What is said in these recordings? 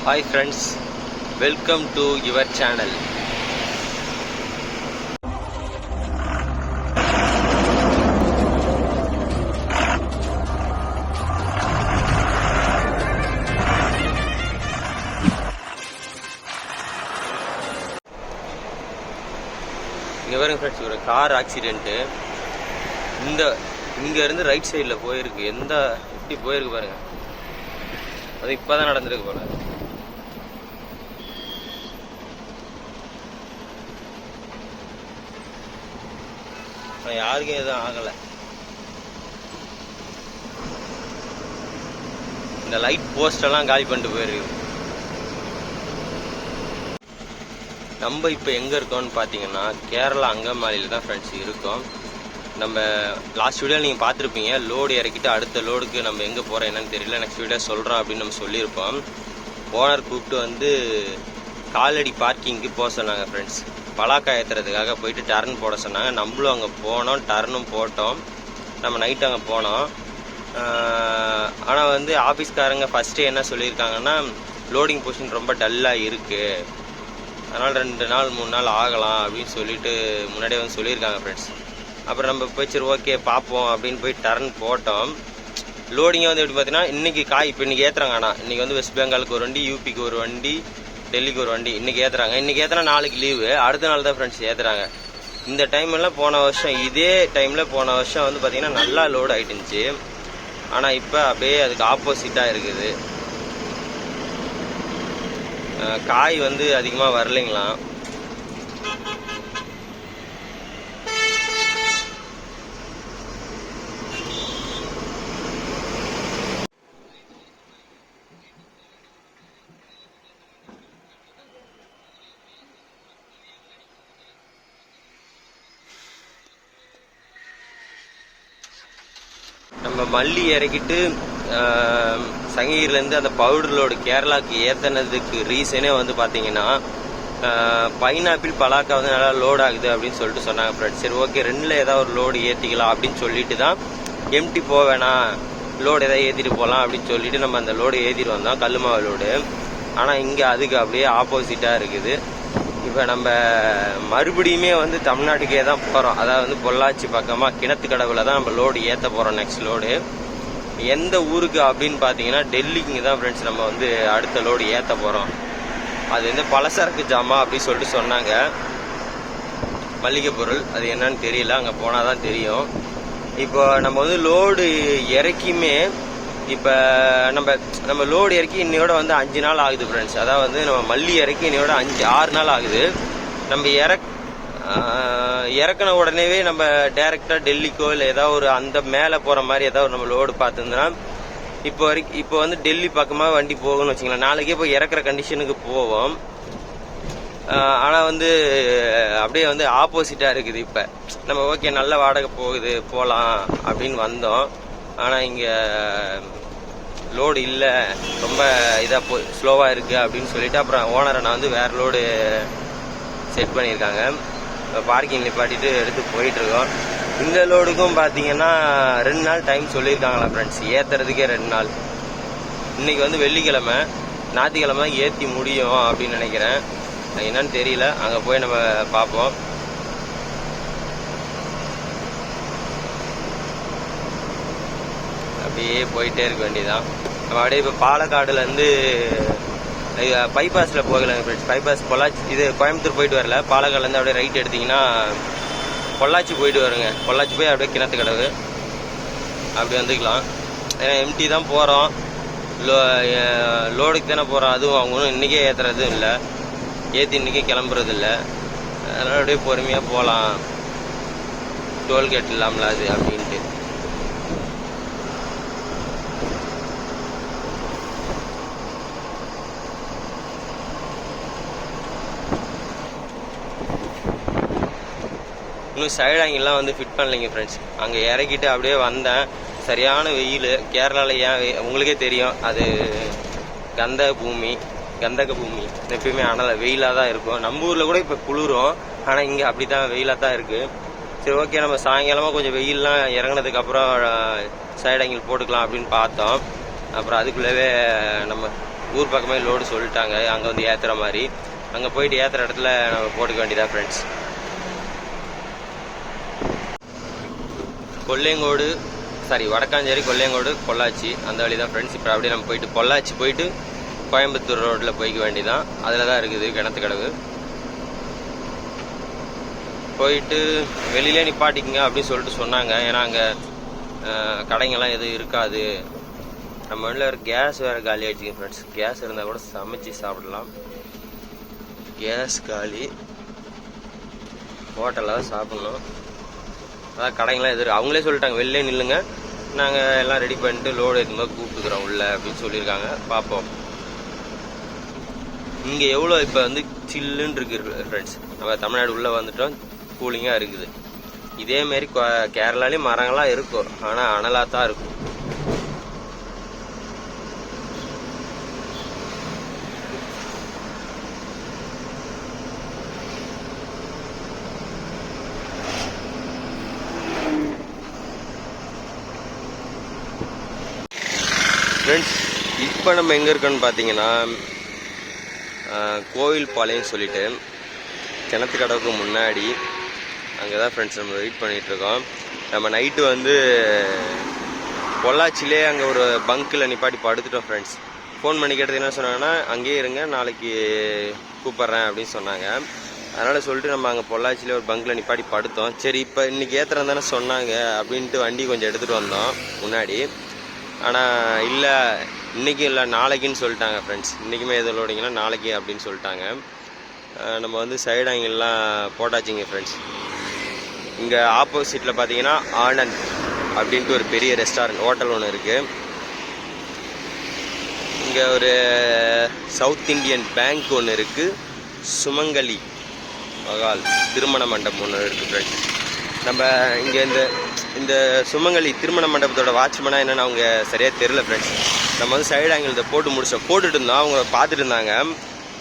Hi friends, welcome to your channel. இங்கே பாருங்க friends, ஒரு கார் ஆக்சிடென்ட்டு இங்கே இருந்து ரைட் சைடில் போயிருக்கு. எப்படி போயிருக்கு பாருங்க. அது இப்போ தான் நடந்திருக்கு போல. யாருக்கும் எதுவும் ஆகலை. இந்த லைட் போஸ்டெல்லாம் காலி பண்ணிட்டு போயிருக்கு. நம்ம இப்போ எங்கே இருக்கோம்னு பார்த்தீங்கன்னா கேரளா அங்கமாலியில் தான் ஃப்ரெண்ட்ஸ் இருக்கோம். நம்ம லாஸ்ட் வீடியோ நீங்கள் பார்த்துருப்பீங்க. லோடு இறக்கிட்டு அடுத்த லோடுக்கு நம்ம எங்கே போகிறோம் என்னன்னு தெரியல, நெக்ஸ்ட் வீடியோ சொல்கிறோம் அப்படின்னு நம்ம சொல்லியிருப்போம். ஓனர் கூப்பிட்டு காலடி பார்க்கிங்க்கு போக சொன்னாங்க ஃப்ரெண்ட்ஸ். பலாக்கா ஏற்றுறதுக்காக போயிட்டு டர்ன் போட சொன்னாங்க. நம்மளும் அங்கே போனோம், டர்னும் போட்டோம். நம்ம நைட்டு அங்கே போனோம். ஆனால் ஆஃபீஸ்காரங்க ஃபஸ்ட்டே என்ன சொல்லியிருக்காங்கன்னா, லோடிங் பொசிஷன் ரொம்ப டல்லாக இருக்குது, அதனால் 2 நாள் 3 நாள் ஆகலாம் அப்படின்னு சொல்லிட்டு முன்னாடியே சொல்லியிருக்காங்க ஃப்ரெண்ட்ஸ். அப்புறம் நம்ம போய் சரி ஓகே பார்ப்போம் அப்படின்னு போய் டர்ன் போட்டோம். லோடிங்கை எப்படி பார்த்தீங்கன்னா இன்றைக்கி இப்போ இன்றைக்கி ஏற்றுறாங்க. ஆனால் இன்றைக்கி வெஸ்ட் பெங்காலுக்கு ஒரு வண்டி, யூபிக்கு ஒரு வண்டி, டெல்லிக்கு ஒரு வண்டி இன்றைக்கி ஏற்றுறாங்க. இன்றைக்கி ஏற்றினா நாளைக்கு லீவு, அடுத்த நாள் தான் ஃப்ரெண்ட்ஸ் ஏற்றுறாங்க. இந்த டைமெல்லாம் போன வருஷம் இதே டைமில் போன வருஷம் பார்த்திங்கன்னா நல்லா லோடு ஆகிட்டுருந்துச்சு. ஆனால் இப்போ அப்படியே அதுக்கு ஆப்போசிட்டாக இருக்குது. காய் அதிகமாக வரலைங்களாம். நம்ம மல்லி இறக்கிட்டு சங்ககிரிலேருந்து அந்த பவுடர் லோடு கேரளாவுக்கு ஏற்றினதுக்கு ரீசனே பார்த்தீங்கன்னா பைனாப்பிள் பலாக்கா நல்லா லோட் ஆகுது அப்படின்னு சொல்லிட்டு சொன்னாங்க ஃப்ரெண்ட்ஸ். சரி ஓகே 2ல் ஏதாவது ஒரு லோடு ஏற்றிக்கலாம் அப்படின்னு சொல்லிட்டு தான் எம்டி போவேணாம், லோடு எதாவது ஏற்றிட்டு போகலாம் அப்படின்னு சொல்லிட்டு நம்ம அந்த லோடு ஏற்றிட்டு வந்தோம், கல்லுமாவு லோடு. ஆனால் இங்கே அதுக்கு அப்படியே ஆப்போசிட்டாக இருக்குது. இப்போ நம்ம மறுபடியுமே தமிழ்நாட்டுக்கே தான் போகிறோம். அதாவது பொள்ளாச்சி பக்கமாக கிணத்துக்கடவுல தான் நம்ம லோடு ஏற்ற போகிறோம். நெக்ஸ்ட் லோடு எந்த ஊருக்கு அப்படின்னு பார்த்தீங்கன்னா டெல்லிக்கு தான் ஃப்ரெண்ட்ஸ் நம்ம அடுத்த லோடு ஏற்ற போகிறோம். அது பலசரக்கு ஜாமா அப்படின்னு சொல்லிட்டு சொன்னாங்க. மளிகை பொருள் அது என்னன்னு தெரியல, அங்கே போனால் தான் தெரியும். இப்போ நம்ம லோடு இறக்கியுமே இப்போ நம்ம லோடு இறக்கி இன்னையோட 5 நாள் ஆகுது ஃப்ரெண்ட்ஸ். அதாவது நம்ம மல்லி இறக்கி இன்னையோட 6 நாள் ஆகுது. நம்ம இறக்கின உடனேவே நம்ம டைரெக்டாக டெல்லிக்கோ இல்லை ஏதாவது ஒரு அந்த மேலே போகிற மாதிரி ஏதாவது நம்ம லோடு பார்த்துருந்தோன்னா இப்போ டெல்லி பக்கமாக வண்டி போகணும்னு வச்சுக்கலாம். நாளைக்கே போய் இறக்குற கண்டிஷனுக்கு போவோம். ஆனால் அப்படியே ஆப்போசிட்டாக இருக்குது. இப்போ நம்ம ஓகே நல்ல வாடகை போகலாம் அப்படின்னு வந்தோம். ஆனால் இங்கே லோடு இல்லை, ரொம்ப இதாக ஸ்லோவாக இருக்குது அப்படின்னு சொல்லிட்டு அப்புறம் ஓனரை நான் வேறு லோடு செட் பண்ணியிருக்காங்க. பார்க்கிங் நிப்பாட்டிட்டு எடுத்து போயிட்டுருக்கோம். இந்த லோடுக்கும் பார்த்தீங்கன்னா 2 நாள் டைம் சொல்லியிருக்காங்களா ஃப்ரெண்ட்ஸ், ஏற்றுறதுக்கே 2 நாள். இன்றைக்கி வெள்ளிக்கிழமை, ஞாயிற்றுக்கிழமை தான் ஏற்றி முடியும் அப்படின்னு நினைக்கிறேன். என்னன்னு தெரியல, அங்கே போய் நம்ம பார்ப்போம். அப்படியே போயிட்டே இருக்க வேண்டியதான். நம்ம அப்படியே இப்போ பாலக்காடுலேருந்து பைபாஸில் போகலாங்க ஃப்ரெண்ட்ஸ். பைபாஸ் பொள்ளாச்சி, இது கோயம்புத்தூர் போயிட்டு வரல, பாலக்காடுலேருந்து அப்படியே ரைட் எடுத்திங்கன்னா பொள்ளாச்சி போயிட்டு வருங்க. பொள்ளாச்சி போய் அப்படியே கிணத்துக்கடவு அப்படி வந்துக்கலாம். ஏன்னா எம்டி தான் போகிறோம், லோடுக்கு தானே போகிறோம். அதுவும் அவங்க ஒன்றும் இன்றைக்கே ஏற்றுறதும் இல்லை, ஏற்றி இன்றைக்கே கிளம்புறது இல்லை. அதனால் அப்படியே பொறுமையாக போகலாம், டோல்கேட் இல்லாமல அது அப்படின்ட்டு. இன்னும் சைடு ஆங்கிள்லாம் ஃபிட் பண்ணலைங்க ஃப்ரெண்ட்ஸ். அங்கே இறக்கிட்டு அப்படியே வந்தேன். சரியான வெயில் கேரளாவில். ஏன் உங்களுக்கே தெரியும், அது கந்தக பூமி எப்பயுமே அனல் வெயிலாக தான் இருக்கும். நம்ம ஊரில் கூட இப்போ குளிரும், ஆனால் இங்கே அப்படி தான் வெயிலாக தான் இருக்குது. சரி ஓகே நம்ம சாயங்காலமாக கொஞ்சம் வெயிலெலாம் இறங்கினதுக்கப்புறம் சைடு ஆங்கிள் போட்டுக்கலாம் அப்படின்னு பார்த்தோம். அப்புறம் அதுக்குள்ளவே நம்ம ஊர் பக்கமே லோடு சொல்லிட்டாங்க, அங்கே வந்து ஏற்றுற மாதிரி. அங்கே போயிட்டு ஏற்றுற இடத்துல நம்ம போட்டுக்க வேண்டியதா ஃப்ரெண்ட்ஸ். கொல்லையங்கோடு வடக்காஞ்சேரி, கொல்லையங்கோடு, பொள்ளாச்சி அந்த வழி தான் ஃப்ரெண்ட்ஸ். இப்போ அப்படியே நம்ம போயிட்டு பொள்ளாச்சி போயிட்டு கோயம்புத்தூர் ரோட்டில் போய்க்க வேண்டியதான். அதில் தான் இருக்குது கிணத்து கடவு. போயிட்டு வெளியிலே நிப்பாட்டிக்குங்க அப்படின்னு சொல்லிட்டு சொன்னாங்க. ஏன்னா அங்கே கடைங்கெல்லாம் எதுவும் இருக்காது. நம்ம வீட்டில் வேறு கேஸ் வேறு காலி ஆகிடுச்சிங்க ஃப்ரெண்ட்ஸ். கேஸ் இருந்தால் கூட சமைச்சு சாப்பிடலாம். கேஸ் காலி, ஹோட்டலில் தான் சாப்பிட்ணும். அதான் கடைங்கெல்லாம் எது அவங்களே சொல்லிட்டாங்க, வெளிலே நில்லுங்க, நாங்கள் எல்லாம் ரெடி பண்ணிட்டு லோடு ஏற்றும்போது கூப்பிட்டுக்கிறோம் உள்ள அப்படின்னு சொல்லியிருக்காங்க. பார்ப்போம். இங்கே எவ்வளோ இப்போ வந்து சில்லுன்னு இருக்குது ஃப்ரெண்ட்ஸ். நம்ம தமிழ்நாடு உள்ளே வந்துட்டோம், கூலிங்காக இருக்குது. இதேமாரி கேரளாலேயும் மரங்கள்லாம் இருக்கும், ஆனால் அனலாக தான் இருக்கும். ஃப்ரெண்ட்ஸ், இப்போ நம்ம எங்கே இருக்கோன்னு பார்த்தீங்கன்னா கோவில் பாளையம் சொல்லிட்டு கிணத்து கடவுக்கு முன்னாடி அங்கே தான் ஃப்ரெண்ட்ஸ் நம்ம வெயிட் பண்ணிகிட்ருக்கோம். நம்ம நைட்டு வந்து பொள்ளாச்சிலே அங்கே ஒரு பங்க்கில் நிப்பாட்டி படுத்துட்டோம் ஃப்ரெண்ட்ஸ். ஃபோன் பண்ணி கேட்டது என்ன சொன்னாங்கன்னா, அங்கேயே இருங்க, நாளைக்கு கூப்பிட்றேன் அப்படின்னு சொன்னாங்க. அதனால் சொல்லிட்டு நம்ம அங்கே பொள்ளாச்சியில் ஒரு பங்க்கில் நிப்பாட்டி படுத்தோம். சரி, இப்போ இன்றைக்கி ஏற்றுறேன் தானே சொன்னாங்க அப்படின்ட்டு வண்டி கொஞ்சம் எடுத்துகிட்டு வந்தோம் முன்னாடி. ஆனால் இல்லை, இன்றைக்கும் இல்லை, நாளைக்குன்னு சொல்லிட்டாங்க ஃப்ரெண்ட்ஸ். இன்றைக்குமே எது லோடிங்கன்னா நாளைக்கு அப்படின்னு சொல்லிட்டாங்க. நம்ம வந்து சைடு ஆங்கிள்லாம் போட்டாச்சுங்க ஃப்ரெண்ட்ஸ். இங்கே ஆப்போசிட்டில் பார்த்தீங்கன்னா ஆனந்த் அப்படின்ட்டு ஒரு பெரிய ரெஸ்டாரண்ட் ஹோட்டல் ஒன்று இருக்குது. இங்கே ஒரு சவுத் இண்டியன் பேங்க் ஒன்று இருக்குது. சுமங்கலி மகால் திருமண மண்டபம் ஒன்று இருக்குது ஃப்ரெண்ட்ஸ். நம்ம இங்கே இந்த சுமங்கலி திருமண மண்டபத்தோட வாட்ச்மேனாக என்னென்னு அவங்க சரியாக தெரில ஃப்ரெண்ட்ஸ். நம்ம வந்து சைடு ஆங்கிள் இதை போட்டுட்டு இருந்தோம். அவங்க பார்த்துட்டு இருந்தாங்க.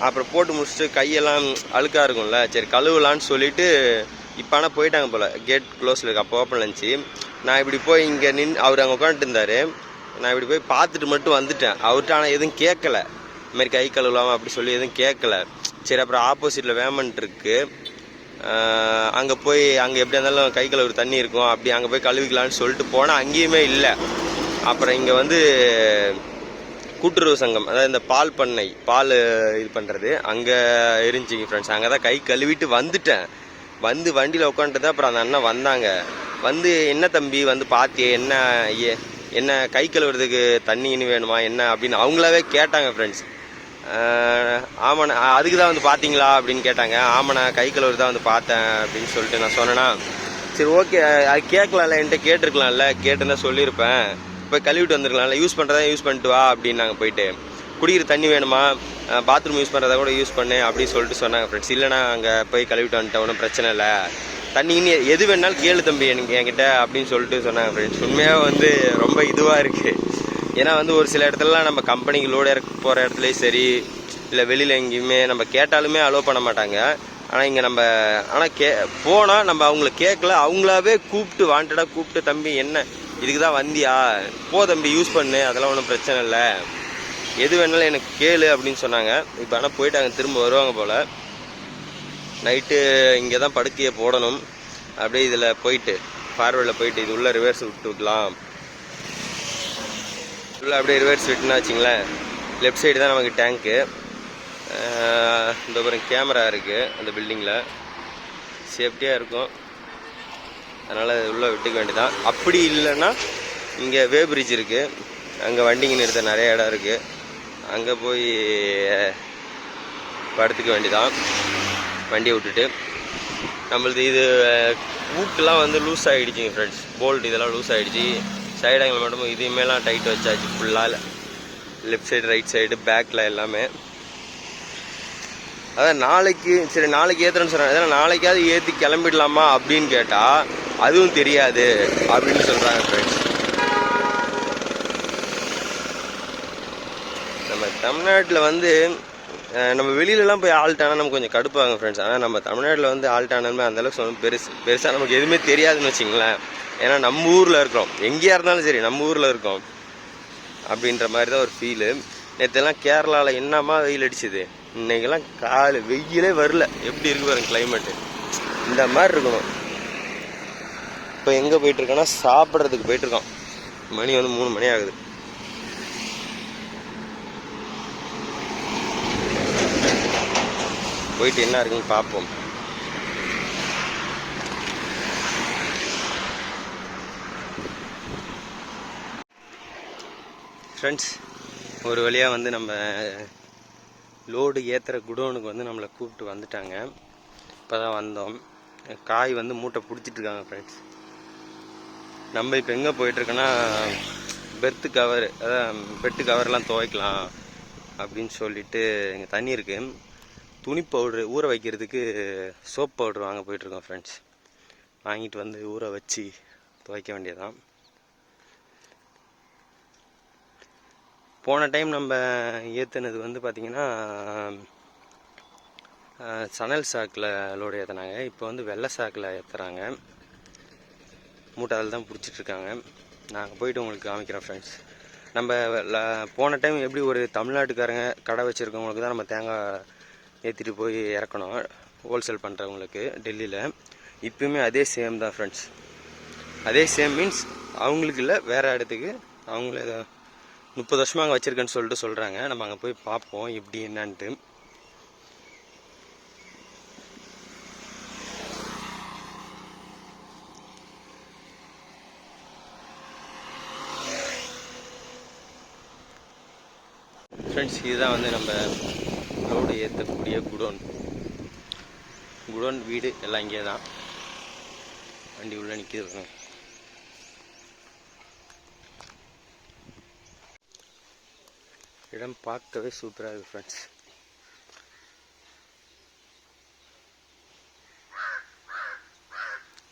அப்புறம் போட்டு முடிச்சுட்டு கையெல்லாம் அழுக்காக இருக்கும்ல, சரி கழுவலான்னு சொல்லிவிட்டு இப்போ ஆனால் போயிட்டாங்க போல். கேட் க்ளோஸில் இருக்கு, அப்போ ஓப்பன் இருந்துச்சு. நான் இப்படி போய் இங்கே அவர் அங்கே உட்காந்துட்டு இருந்தார். நான் இப்படி போய் பார்த்துட்டு மட்டும் வந்துட்டேன். அவர்கிட்ட ஆனால் எதுவும் கேட்கல, இதுமாரி கை கழுவலாமா அப்படி சொல்லி எதுவும் கேட்கல. சரி, அப்புறம் ஆப்போசிட்டில் வேமன்ட் இருக்குது, அங்கே போய் அங்கே எப்படி இருந்தாலும் கை கழுவுற தண்ணி இருக்கும், அப்படி அங்கே போய் கழுவிக்கலான்னு சொல்லிட்டு போனால் அங்கேயுமே இல்லை. அப்புறம் இங்கே வந்து கூட்டுறவு சங்கம், அதாவது இந்த பால் பண்ணை, பால் இது பண்ணுறது அங்கே இருந்துச்சிங்க ஃப்ரெண்ட்ஸ். அங்கே தான் கை கழுவிட்டு வந்துட்டேன். வந்து வண்டியில் உட்காந்துட்டு அப்புறம் அந்த அண்ணன் வந்தாங்க. வந்து என்ன தம்பி வந்து பார்த்தியே, என்ன கை கழுவுறதுக்கு தண்ணின்னு வேணுமா என்ன அப்படின்னு அவங்களாவே கேட்டாங்க ஃப்ரெண்ட்ஸ். ஆமாண்ணா, அதுக்கு தான் வந்து பார்த்தீங்களா அப்படின்னு கேட்டாங்க. ஆமாண்ணா, கை கழுவுறது தான் வந்து பார்த்தேன் அப்படின்னு சொல்லிட்டு நான் சொன்னேன்னா, சரி ஓகே, அது கேட்கலாம்ல, என்கிட்ட கேட்டிருக்கலாம்ல, கேட்டுருந்தா சொல்லியிருப்பேன், போய் கழுவிட்டு வந்துருக்கலாம்ல, யூஸ் பண்ணுறதா யூஸ் பண்ணிட்டு வா அப்படின்னு நாங்கள் போயிட்டு, குடிக்கிற தண்ணி வேணுமா, பாத்ரூம் யூஸ் பண்ணுறதா கூட யூஸ் பண்ணு அப்படின்னு சொல்லிட்டு சொன்னாங்க ஃப்ரெண்ட்ஸ். இல்லைனா அங்கே போய் கழுவிட்டு வந்துட்டேன், ஒன்றும் பிரச்சனை இல்லை, தண்ணின்னு எது வேணாலும் கேளு தம்பி என்கிட்ட அப்படின்னு சொல்லிட்டு சொன்னாங்க ஃப்ரெண்ட்ஸ். உண்மையாக வந்து ரொம்ப இதுவாக இருக்குது. ஏன்னா வந்து ஒரு சில இடத்துலலாம் நம்ம கம்பெனிக்கு லோடு இறக்க போகிற இடத்துலையும் சரி, இல்லை வெளியில் எங்கேயுமே நம்ம கேட்டாலுமே அலோவ் பண்ண மாட்டாங்க. ஆனால் இங்கே நம்ம போனால் நம்ம அவங்கள கேட்கல, அவங்களாவே கூப்பிட்டு வாண்டடாக கூப்பிட்டு, தம்பி என்ன இதுக்கு தான் வந்தியா, போ தம்பி யூஸ் பண்ணு, அதெல்லாம் ஒன்றும் பிரச்சனை இல்லை, எது வேணாலும் எனக்கு கேளு அப்படின்னு சொன்னாங்க. இப்போ ஆனால் போயிட்டாங்க, திரும்ப வருவாங்க போல். நைட்டு இங்கே தான் படுக்கையை போடணும். அப்படியே இதில் போயிட்டு ஃபார்வர்டில் போயிட்டு இது உள்ள ரிவர்ஸ் விட்டுக்கலாம். உள்ள அப்படியே ரிவர்ஸ் விட்டுனா வச்சிங்களேன், லெஃப்ட் சைடு தான் நமக்கு டேங்க்கு. இந்த ஒரு கேமரா இருக்குது அந்த பில்டிங்கில், சேஃப்டியாக இருக்கும். அதனால் உள்ளே விட்டுக்க வேண்டியதான். அப்படி இல்லைன்னா இங்கே வே பிரிட்ஜ் இருக்குது, அங்கே வண்டிங்க நிறுத்த நிறைய இடம் இருக்குது, அங்கே போய் படுத்துக்க வேண்டியதான் வண்டியை விட்டுட்டு. நம்மளது இது ஊக்கெலாம் வந்து லூஸ் ஆகிடுச்சிங்க ஃப்ரெண்ட்ஸ், போல்ட் இதெல்லாம் லூஸ் ஆகிடுச்சி. சைடு ஆங்கிள் மட்டும் இதுமேலாம் டைட் வச்சாச்சு ஃபுல்லாக, லெஃப்ட் சைடு ரைட் சைடு பேக்கில் எல்லாமே. அதான் நாளைக்கு சரி நாளைக்கு ஏற்றுறேன்னு சொன்னாங்க. அதனால் நாளைக்காவது ஏற்றி கிளம்பிடலாமா அப்படின்னு கேட்டால் அதுவும் தெரியாது அப்படின்னு சொல்கிறாங்க ஃப்ரெண்ட்ஸ். நம்ம தமிழ்நாட்டில் வந்து நம்ம வெளியிலலாம் போய் ஆல்ட்டானா நமக்கு கொஞ்சம் கடுப்பாங்க ஃப்ரெண்ட்ஸ். ஆனால் நம்ம தமிழ்நாட்டில் வந்து ஆல்ட்டானமே அந்தளவுக்கு சொன்ன பெருசாக நமக்கு எதுவுமே தெரியாதுன்னு வச்சிங்களேன். ஏன்னா நம்ம ஊரில் இருக்கிறோம், எங்கேயா இருந்தாலும் சரி நம்ம ஊரில் இருக்கோம் அப்படின்ற மாதிரி தான் ஒரு ஃபீலு. நேற்றெல்லாம் கேரளாவில் என்னமா வெயில் அடிச்சுது, இன்னைக்கெல்லாம் வெயிலே வரல. எப்படி இருக்கு பாருங்க கிளைமேட்டு, இந்த மாதிரி இருக்கணும். இப்போ எங்கே போயிட்டுருக்கோன்னா சாப்பிட்றதுக்கு போயிட்டுருக்கோம். மணி வந்து 3 மணி ஆகுது. போயிட்டு என்ன இருக்குன்னு பார்ப்போம். ஃப்ரெண்ட்ஸ், ஒரு வழியாக வந்து நம்ம லோடு ஏற்றுற குடோனுக்கு வந்து நம்மளை கூப்பிட்டு வந்துட்டாங்க. இப்போ தான் வந்தோம். காய் வந்து மூட்டை பிடிச்சிட்ருக்காங்க ஃப்ரெண்ட்ஸ். நம்ம இப்போ எங்கே போயிட்டுருக்கோன்னா பெர்த்து கவர், அதான் பெட்டு கவர்லாம் துவைக்கலாம் அப்படின்னு சொல்லிட்டு இங்கே தண்ணி இருக்குது. துணி பவுட்ரு ஊற வைக்கிறதுக்கு சோப் பவுட்ரு வாங்க போயிட்டுருக்கோம் ஃப்ரெண்ட்ஸ். வாங்கிட்டு வந்து ஊற வச்சு துவைக்க வேண்டியதான். போன டைம் நம்ம ஏற்றுனது வந்து பார்த்திங்கன்னா சணல் சாக்கில் லோடு ஏற்றுனாங்க. இப்போ வந்து வெள்ளை சாக்கில் ஏற்றுறாங்க. மூட்டை அதில் தான் பிடிச்சிட்ருக்காங்க. நாங்கள் போய்ட்டு உங்களுக்கு காமிக்கிறோம் ஃப்ரெண்ட்ஸ். நம்ம போன டைம் எப்படி ஒரு தமிழ்நாட்டுக்காரங்க கடை வச்சுருக்கவங்களுக்கு தான் நம்ம தேங்காய் ஏற்றிட்டு போய் இறக்கணும், ஹோல்சேல் பண்ணுறவங்களுக்கு டெல்லியில். இப்போயுமே அதே சேம் தான் ஃப்ரெண்ட்ஸ். அதே சேம் மீன்ஸ் அவங்களுக்கு இல்லை, வேறு இடத்துக்கு. அவங்கள 30 வருஷமாக அங்கே வச்சுருக்கேன்னு சொல்லிட்டு சொல்கிறாங்க. நம்ம அங்கே போய் பார்ப்போம் எப்படி என்னான்ட்டு. ஃப்ரெண்ட்ஸ், இதுதான் வந்து நம்ம லோடு ஏற்றக்கூடிய குடோன் வீடு எல்லாம் இங்கே தான். வண்டி உள்ளே நிற்கிது. இடம் பார்க்கவே சூப்பராக இருக்குது ஃப்ரெண்ட்ஸ்.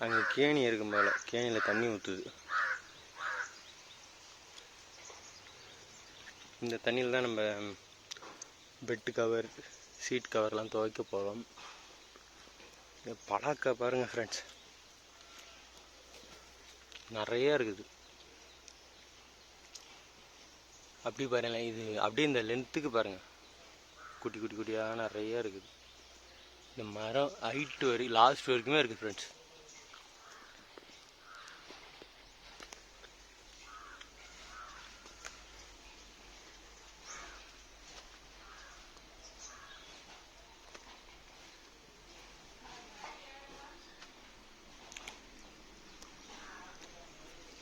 அங்கே கேணி இருக்கும் போல, கேணியில் தண்ணி ஊற்றுது. இந்த தண்ணியில் தான் நம்ம பெட்டு கவர், சீட் கவர்லாம் துவைக்க போகிறோம். பலாக்கா பாருங்கள் ஃப்ரெண்ட்ஸ், நிறையா இருக்குது. அப்படி பாருங்களேன், இது அப்படியே இந்த லென்த்துக்கு பாருங்கள், குட்டி குட்டி குட்டியாக நிறையா இருக்குது. இந்த மரம் ஹைட்டு வரைக்கும் லாஸ்ட் வரைக்குமே இருக்குது ஃப்ரெண்ட்ஸ்.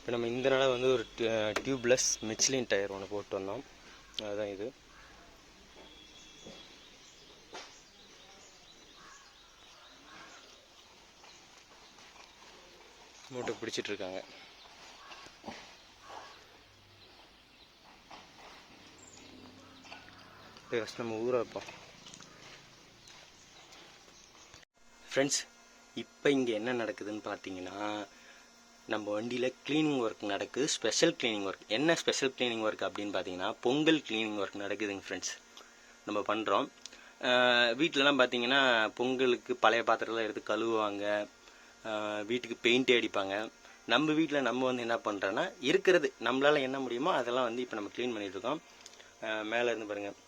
இப்போ நம்ம இந்த நாள் வந்து ஒரு டியூப்லெஸ் மிச்லின் டயர் ஒன்று போட்டு வந்தோம். அதுதான் இது. மூட்டை பிடிச்சிட்ருக்காங்க. ஃபஸ்ட் நம்ம ஊற வைப்போம் ஃப்ரெண்ட்ஸ். இப்போ இங்கே என்ன நடக்குதுன்னு பார்த்தீங்கன்னா, நம்ம வண்டியில் க்ளீனிங் ஒர்க் நடக்குது. Special cleaning work. என்ன ஸ்பெஷல் க்ளீனிங் ஒர்க் அப்படின்னு பார்த்தீங்கன்னா, பொங்கல் க்ளீனிங் ஒர்க் நடக்குதுங்க ஃப்ரெண்ட்ஸ். நம்ம பண்ணுறோம். வீட்டிலலாம் பார்த்தீங்கன்னா பொங்கலுக்கு பழைய பாத்திரம்லாம் எடுத்து கழுவுவாங்க, வீட்டுக்கு பெயிண்டே அடிப்பாங்க. நம்ம வீட்டில் நம்ம வந்து என்ன பண்ணுறோன்னா, இருக்கிறது நம்மளால் என்ன முடியுமோ அதெல்லாம் வந்து இப்போ நம்ம க்ளீன் பண்ணிகிட்ருக்கோம். மேலே இருந்து பாருங்கள்,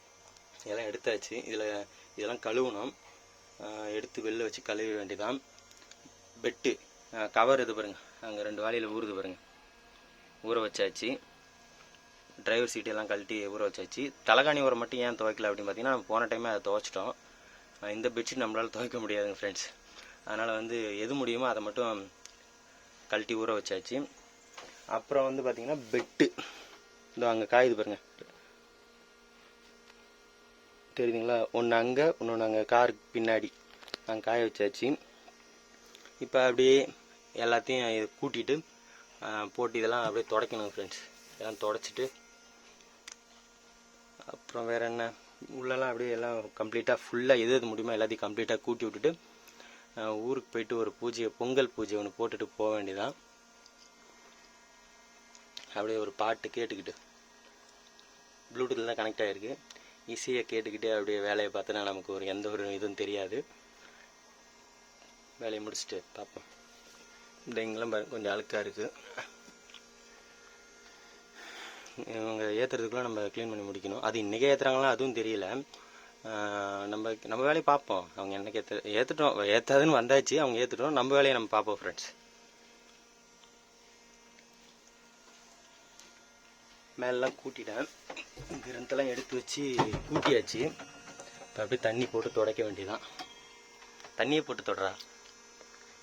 இதெல்லாம் எடுத்தாச்சு. இதெல்லாம் கழுவணும். எடுத்து வெளில வச்சு கழுவ வேண்டியதான். பெட்டு கவர் இது பாருங்கள், அங்கே 2 வாளியில் ஊறுது பாருங்கள், ஊற வச்சாச்சு. டிரைவர் சீட்டெல்லாம் கழட்டி ஊற வச்சாச்சு. தலைகாணி ஊற மட்டும் ஏன் துவைக்கல அப்படின்னு பார்த்தீங்கன்னா, போன டைமே அதை துவைச்சிட்டோம். இந்த பெட்ஷீட் நம்மளால் துவைக்க முடியாதுங்க ஃப்ரெண்ட்ஸ். அதனால் வந்து எது முடியுமோ அதை மட்டும் கழட்டி ஊற வச்சாச்சு. அப்புறம் வந்து பார்த்திங்கன்னா பெட்டு இந்த அங்கே காயுது பாருங்கள், தெரியுதுங்களா? ஒன்று அங்கே, இன்னொன்று அங்கே காருக்கு பின்னாடி அங்கே காய வச்சாச்சு. இப்போ அப்படியே எல்லாத்தையும் கூட்டிகிட்டு போட்டு இதெல்லாம் அப்படியே துடைக்கணும் ஃப்ரெண்ட்ஸ். இதெல்லாம் துடைச்சிட்டு அப்புறம் வேறு என்ன, உள்ளெல்லாம் அப்படியே எல்லாம் கம்ப்ளீட்டாக ஃபுல்லாக எது முடியுமோ எல்லாத்தையும் கம்ப்ளீட்டாக கூட்டி விட்டுட்டு ஊருக்கு போயிட்டு ஒரு பூஜையை, பொங்கல் பூஜை ஒன்று போட்டுட்டு போக வேண்டியதான். அப்படியே ஒரு பாட்டு கேட்டுக்கிட்டு, ப்ளூடூத்தில் தான் கனெக்ட் ஆகிருக்கு, ஈஸியாக கேட்டுக்கிட்டே அப்படியே வேலையை பார்த்தோன்னா நமக்கு ஒரு எந்த ஒரு இதுவும் தெரியாது. வேலையை முடிச்சுட்டு பார்ப்போம். இந்த இங்கெல்லாம் கொஞ்சம் அழுக்காக இருக்குது. இவங்க ஏற்றுறதுக்குள்ளே நம்ம க்ளீன் பண்ணி முடிக்கணும். அது இன்றைக்கே ஏற்றுறாங்களா அதுவும் தெரியல. நம்ம வேலையை பார்ப்போம். அவங்க என்னைக்கு ஏற்றுட்டோம், ஏற்றாதுன்னு வந்தாச்சு, அவங்க ஏற்றுட்டோம், நம்ம வேலையை நம்ம பார்ப்போம் ஃப்ரெண்ட்ஸ். மேலெலாம் கூட்டிட்டேன், கிரந்தெல்லாம் எடுத்து வச்சு கூட்டியாச்சு. இப்போ அப்படியே தண்ணி போட்டு துடைக்க வேண்டியதான். தண்ணியை போட்டு தொடரா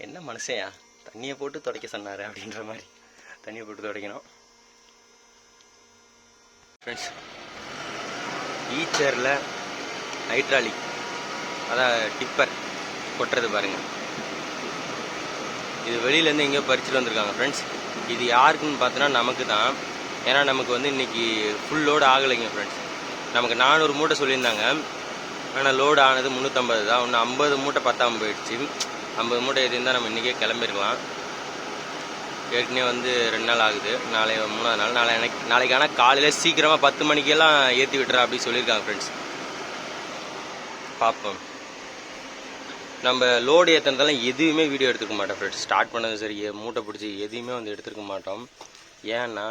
என்ன மனுஷையா, தண்ணியை போட்டு துடைக்க சொன்னார் அப்படின்ற மாதிரி தண்ணியை போட்டு துடைக்கணும் ஃப்ரெண்ட்ஸ். ஈச்சரில் ஹைட்ராலிக், அதான் டிப்பர் கொட்டுறது பாருங்கள். இது வெளியிலேருந்து எங்கேயோ பறிச்சுட்டு வந்திருக்காங்க ஃப்ரெண்ட்ஸ். இது யாருக்குன்னு பார்த்தோன்னா நமக்கு தான். ஏன்னா நமக்கு வந்து இன்றைக்கி ஃபுல் லோடு ஆகலைங்க ஃப்ரெண்ட்ஸ். நமக்கு 400 மூட்டை சொல்லியிருந்தாங்க, ஆனால் லோடு ஆனது 350 தான். ஒன்று 50 மூட்டை பத்தாமல் போயிடுச்சு. 50 மூட்டை எது இருந்தால் நம்ம இன்றைக்கே கிளம்பிருக்கலாம். ஏற்கனவே வந்து 2 நாள் ஆகுது, நாளை 3ஆவது நாள். நாளைக்கு ஆனால் காலையில் சீக்கிரமாக 10 மணிக்கெல்லாம் ஏற்றி விட்டுறா அப்படின்னு சொல்லியிருக்காங்க ஃப்ரெண்ட்ஸ். பார்ப்போம். நம்ம லோடு ஏற்றுனதெல்லாம் எதுவுமே வீடியோ எடுத்துக்க மாட்டோம் ஃப்ரெண்ட்ஸ். ஸ்டார்ட் பண்ணது சரி, மூட்டை பிடிச்சி எதுவுமே வந்து எடுத்துருக்க மாட்டோம். ஏன்னா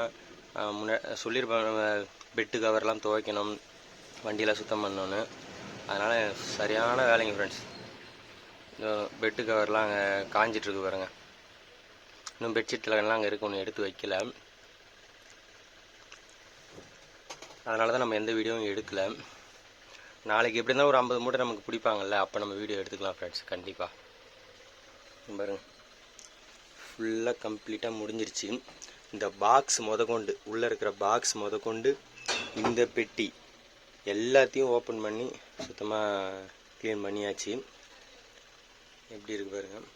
சொல்லியிருப்பாங்க பெட்டு கவர்லாம் துவைக்கணும், வண்டியெலாம் சுத்தம் பண்ணணுன்னு. அதனால் சரியான வேலைங்க ஃப்ரெண்ட்ஸ். இந்த பெட்டு கவர்லாம் அங்கே காஞ்சிட்ருக்கு பாருங்க. இன்னும் பெட்ஷீட்லாம் அங்கே இருக்கு, ஒன்று எடுத்து வைக்கல. அதனால தான் நம்ம எந்த வீடியோவும் எடுக்கலை. நாளைக்கு எப்படி இருந்தாலும் ஒரு 50 மூட்டை நமக்கு பிடிப்பாங்கல்ல, அப்போ நம்ம வீடியோ எடுத்துக்கலாம் ஃப்ரெண்ட்ஸ் கண்டிப்பாக. பாருங்க, ஃபுல்லாக கம்ப்ளீட்டாக முடிஞ்சிருச்சு. இந்த பாக்ஸ் முதற்கொண்டு, உள்ளே இருக்கிற பாக்ஸ் முதற்கொண்டு இந்த பெட்டி எல்லாத்தையும் ஓப்பன் பண்ணி சுத்தமாக க்ளீன் பண்ணியாச்சு. எப்படி இருக்குது பாருங்கள்.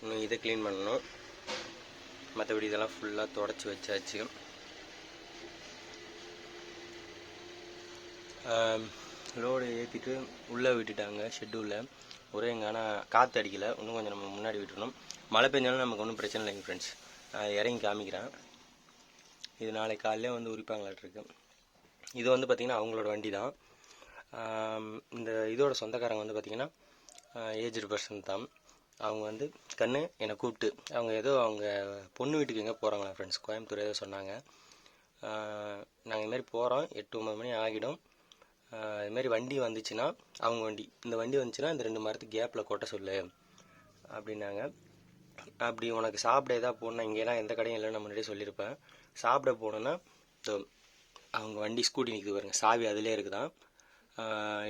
இன்னும் இதை க்ளீன் பண்ணணும், மற்றபடி இதெல்லாம் ஃபுல்லாக தொடச்சி வச்சாச்சு. லோடு ஏற்றிட்டு உள்ளே விட்டுட்டாங்க ஷெட்யூலில். ஒரே எங்கே ஆனால் காற்று அடிக்கலை, இன்னும் கொஞ்சம் நம்ம முன்னாடி விட்டுருணும். மழை பெஞ்சாலும் நமக்கு ஒன்றும் பிரச்சனை இல்லைங்க ஃப்ரெண்ட்ஸ். இறங்கி காமிக்கிறேன். இது நாளைக்கு காலையிலே வந்து உரிப்பாங்களாட்டிருக்கு. இது வந்து பார்த்திங்கன்னா அவங்களோட வண்டி தான். இந்த இதோட சொந்தக்காரங்க வந்து பார்த்திங்கன்னா ஏஜ்டு பர்சன் தான். அவங்க வந்து என்னை கூப்பிட்டு அவங்க ஏதோ அவங்க பொண்ணு வீட்டுக்கு எங்கே போகிறாங்களா ஃப்ரெண்ட்ஸ், கோயம்புத்தூர் ஏதோ சொன்னாங்க. நாங்கள் இதுமாரி போகிறோம், 8-9 மணி ஆகிடும். இதுமாரி வண்டி வந்துச்சுன்னா, அவங்க வண்டி இந்த வண்டி வந்துச்சுன்னா இந்த 2 மரத்துக்கு கேப்பில் கொட்ட சொல்லு அப்படின்னாங்க. அப்படி உனக்கு சாப்பிட எதாவது போகணுன்னா, இங்கேலாம் எந்த கடையும் இல்லைன்னு நான் முன்னாடியே சொல்லியிருப்பேன். சாப்பிட போனோன்னா அவங்க வண்டி ஸ்கூட்டி நிற்குது பாருங்க, சாவி அதிலே இருக்குதான்.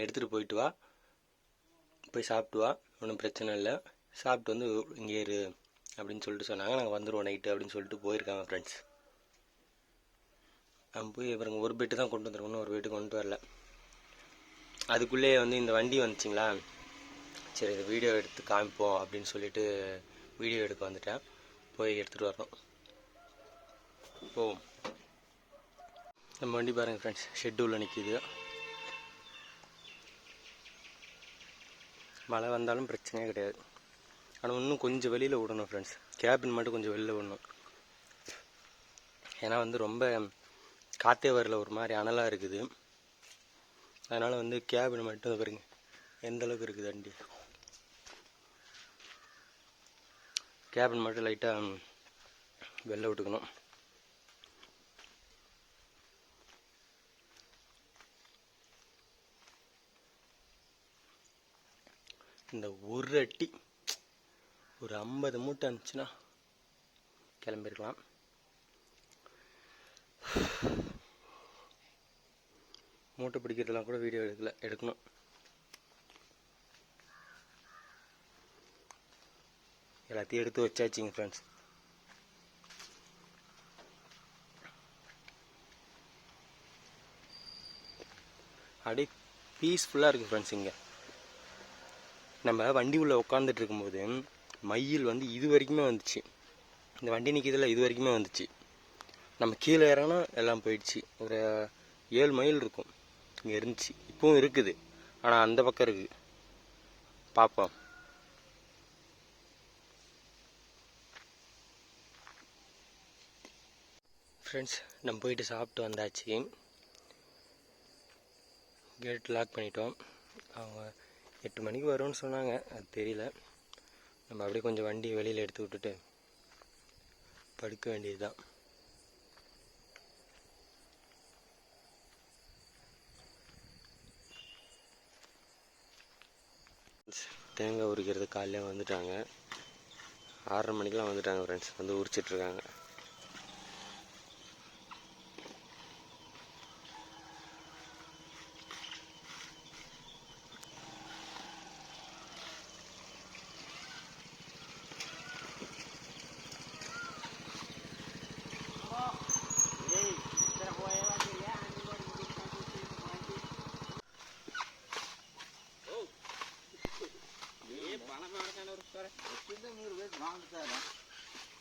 எடுத்துகிட்டு போயிட்டு வா, போய் சாப்பிட்டு வா, ஒன்றும் பிரச்சனை இல்லை, சாப்பிட்டு வந்து இங்கே இரு அப்படின்னு சொல்லிட்டு சொன்னாங்க. நாங்கள் வந்துடுவோம் நைட்டு அப்படின்னு சொல்லிட்டு போயிருக்காங்க ஃப்ரெண்ட்ஸ். நம்ம போய் பாருங்க, ஒரு பெட்டு தான் கொண்டு வந்துருக்கணும், ஒரு பெட்டு கொண்டு வரல. அதுக்குள்ளேயே வந்து இந்த வண்டி வந்துச்சிங்களா, சரி இந்த வீடியோ எடுத்து காமிப்போம் அப்படின்னு சொல்லிட்டு வீடியோ எடுக்க வந்துட்டேன். போய் எடுத்துகிட்டு வரணும். போவோம். நம்ம வண்டி பாருங்கள் ஃப்ரெண்ட்ஸ், ஷெட்யூலில் நிற்கிது. மழை வந்தாலும் பிரச்சனையே கிடையாது. ஆனால் இன்னும் கொஞ்சம் வெளியில் விடணும் ஃப்ரெண்ட்ஸ், கேபின் மட்டும் கொஞ்சம் வெளியில் விடணும். ஏன்னா வந்து ரொம்ப காற்றே வரல, ஒரு மாதிரி அனலாக இருக்குது. அதனால் வந்து கேபின் மட்டும் பாருங்க எந்த அளவுக்கு இருக்குது வண்டி. கேபின் மட்டும் லைட்டாக வெளில விட்டுக்கணும். இந்த ஒரு அட்டி ஒரு 50 மூட்டை இருந்துச்சுன்னா கிளம்பிருக்கலாம். மூட்டை பிடிக்கிறதுலாம் கூட வீடியோ எடுக்கணும். எல்லாத்தையும் எடுத்து வச்சாச்சுங்க ஃப்ரெண்ட்ஸ். அப்படியே பீஸ்ஃபுல்லாக இருக்குது ஃப்ரெண்ட்ஸ். இங்கே நம்ம வண்டி உள்ள உட்காந்துட்டு இருக்கும்போது மயில் வந்து இது வரைக்குமே வந்துச்சு. இந்த வண்டி நிற்கிறதுல இது வரைக்குமே வந்துச்சு. நம்ம கீழே இறங்கினா எல்லாம் போயிடுச்சு. ஒரு 7 மைல் இருக்கும் இங்கே இருந்துச்சு, இப்பவும் இருக்குது. ஆனால் அந்த பக்கம் இருக்குது, பார்ப்போம். ஃப்ரெண்ட்ஸ், நம்ம போயிட்டு சாப்பிட்டு வந்தாச்சு. கேட் லாக் பண்ணிட்டோம். அவங்க 8 மணிக்கு வரும்னு சொன்னாங்க, அது தெரியல. நம்ம அப்படியே கொஞ்சம் வண்டி வெளியில் எடுத்து விட்டுட்டு படுக்க வேண்டியது தான். தேங்காய் உரிக்கிறது காலையிலே வந்துட்டாங்க. 6:30 மணிக்கெலாம் வந்துட்டாங்க ஃப்ரெண்ட்ஸ். வந்து உரிச்சிட்ருக்காங்க.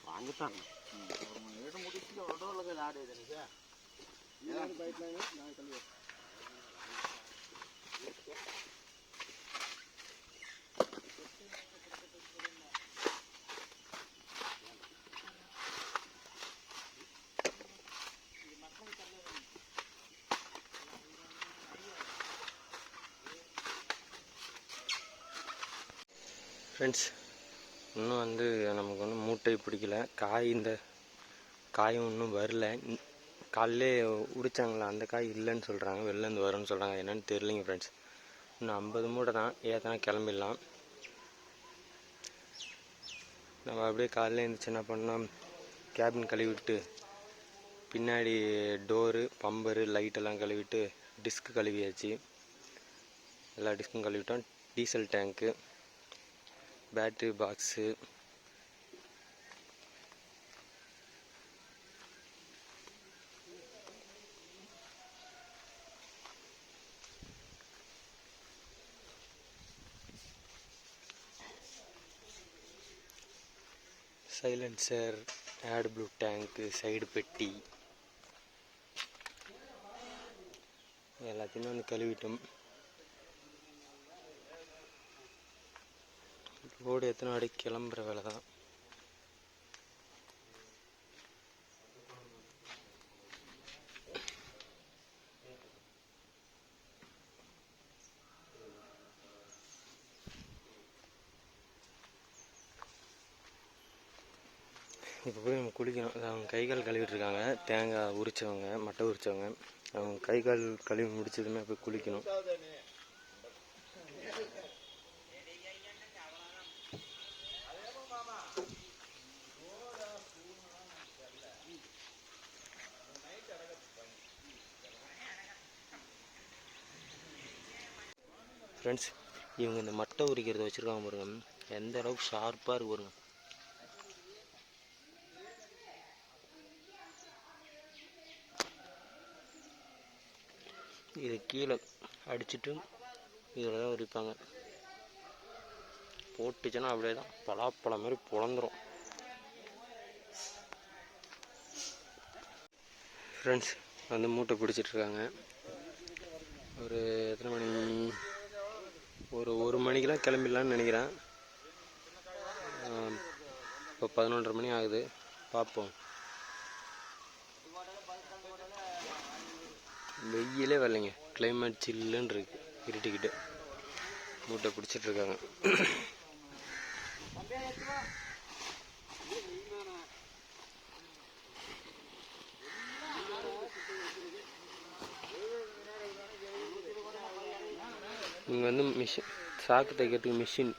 வாங்கத்தான் ஃப்ரெண்ட்ஸ். இன்னும் வந்து நமக்கு வந்து மூட்டை பிடிக்கல. இந்த காயும் இன்னும் வரல. காலையிலே உரிச்சாங்களா அந்த காய் இல்லைன்னு சொல்கிறாங்க. வெளிலேருந்து வரும்னு சொல்கிறாங்க. என்னென்னு தெரியலைங்க ஃப்ரெண்ட்ஸ். இன்னும் 50 மூட்டை தான். ஏற்றினா கிளம்பிடலாம். நம்ம அப்படியே காலையில் எழுந்திரிச்சு என்ன பண்ணோம், கேபின் கழுவிட்டு பின்னாடி டோரு பம்பரு லைட்டெல்லாம் கழுவிட்டு டிஸ்க்கு கழுவியாச்சு. எல்லா டிஸ்க்கும் கழுவிட்டோம். Diesel tank, battery box, silencer, AdBlue tank, side பெட்டி எல்லாத்தையுமே வந்து கழுவிட்டோம். ரோடு எத்தனை அடி கிளம்புற வேலை தான். இப்போ போய் நம்ம குளிக்கணும். அவங்க கை கால் கழுவிட்டு இருக்காங்க. தேங்காய் உரித்தவங்க, மட்டை உரித்தவங்க. அவங்க கை கால் கழுவி முடிச்சதுமே போய் குளிக்கணும். ஃப்ரெண்ட்ஸ், இவங்க இந்த மட்டை உரிக்கிறத வச்சுருக்காங்க பாருங்க. எந்த அளவுக்கு ஷார்ப்பாக இருக்கு பாருங்க. இது கீழே அடிச்சுட்டு இதில் தான் உரிப்பாங்க. போட்டுச்சுன்னா அப்படியே தான் பலாப்பழம் மாதிரி பொழந்துரும். ஃப்ரெண்ட்ஸ் வந்து மூட்டை பிடிச்சிட்ருக்காங்க. ஒரு எத்தனை மணி, ஒரு மணிக்கெலாம் கிளம்பிடலான்னு நினைக்கிறேன். இப்போ 11:30 மணி ஆகுது. பார்ப்போம். வெயிலே வரலைங்க. கிளைமேட் சில்லுன்னு இருக்கு. இருட்டிக்கிட்டு மூட்டை பிடிச்சிட்ருக்காங்க. இங்கே வந்து மிஷின், சாக்கு தைக்கிறதுக்கு மிஷின்.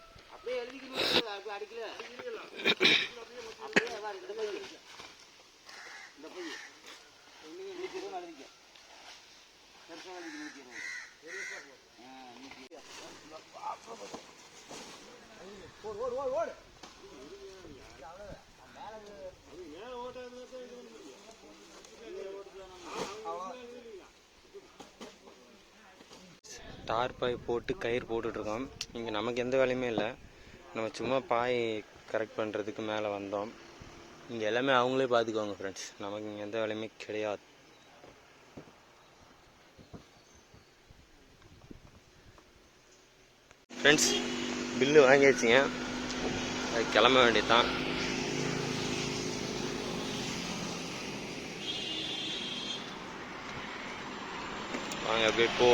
தார் பாய் போட்டு கயிறு போட்டுட்ருக்கோம். இங்கே நமக்கு எந்த வேலையுமே இல்லை. நம்ம சும்மா பாய் கரெக்ட் பண்ணுறதுக்கு மேலே வந்தோம். இங்கே எல்லாமே அவங்களே பார்த்துக்குவாங்க ஃப்ரெண்ட்ஸ். நமக்கு இங்கே எந்த வேலையுமே கிடையாது. ஃப்ரெண்ட்ஸ், பில்லு வாங்கியாச்சுங்க. அது கிளம்ப வேண்டியதுதான். வாங்க அப்படியே போ.